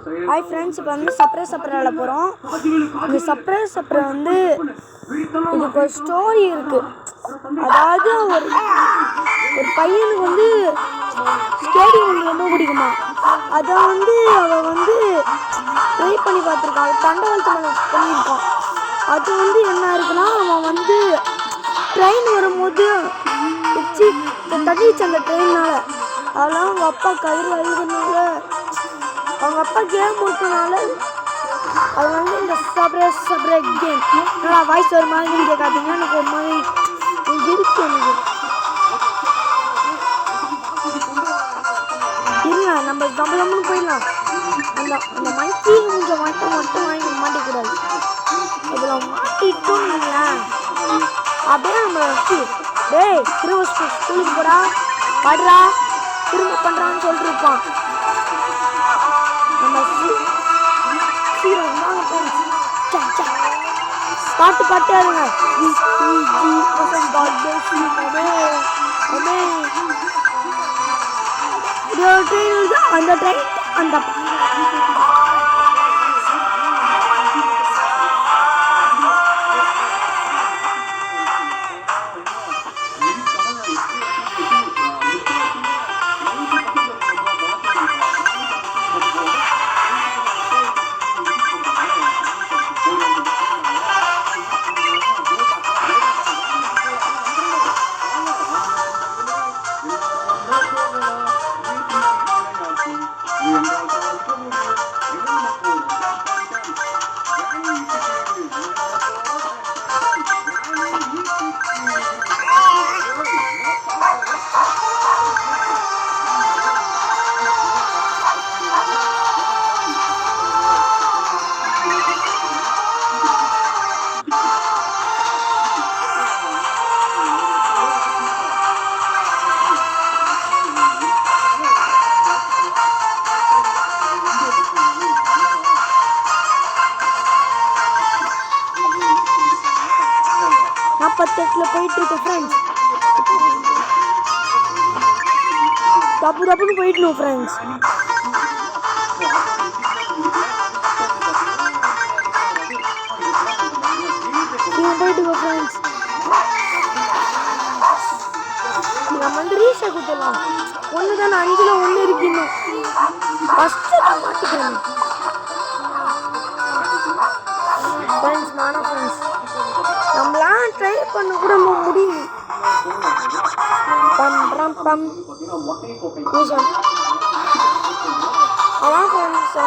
Hi friends, இப்போ வந்து surprise விளாட போகிறோம். இந்த சர்ப்ரைஸ் வந்து இதுக்கு ஒரு ஸ்டோரி இருக்குது. அதாவது ஒரு பையனுக்கு வந்து ஸ்டேடியம் ரொம்ப பிடிக்குமா. அதை வந்து அவன் வந்து ட்ரை பண்ணி பார்த்துருக்கான். தண்டவாளத்து மேலே பண்ணியிருக்கான். அது வந்து என்ன இருக்குன்னா, அவன் வந்து ட்ரெயின் வரும்போது வச்சு தள்ளிச்சு அந்த ட்ரெயினால். அதெல்லாம் அவங்க அப்பா கதிர் அழுதுனால, அவங்க அப்பா கேம் முடிச்சனால அது வந்து இந்த சர்ப்ரைஸ் கேம். நல்லா வாய்ஸ் ஒரு மாதிரி கேட்காதீங்க, எனக்கு ஒரு மாதிரி இருக்கு. எனக்கு இருங்க, நம்ம நம்மளும் போயிடலாம். அந்த மங்கி கொஞ்சம் மட்டும் வாங்கி மாட்டிக்கூடாது. இதில் மாட்டிட்டோம்ல அப்படியே நம்ம வச்சு டேய் திரும்ப ஸ்கூலுக்கு போடா பாடுறா திரும்ப பண்ணுறான்னு சொல்லிட்டு இருப்பான். நம்ம பாட்டு ஆடுங்க. அந்த ட்ரெயின் அந்த போயிட்டு இருக்கு ஃப்ரெண்ட்ஸ். தப்புன்னு போயிடணும் ஃப்ரெண்ட்ஸ். போயிட்டு ஃப்ரெண்ட்ஸ், நம்ம வந்து ரீஷா கொடுத்துடலாம். ஒன்று தானே, 5ல் 1 இருக்கணும். ஃபஸ்ட்டு நான் மாட்டிக்கிறேன் ஃப்ரெண்ட்ஸ். நானா ஃப்ரெண்ட்ஸ் நம்மளாம் ட்ரை பண்ண கூட முடியும். அதான் ஃப்ரெண்ட்ஸ்.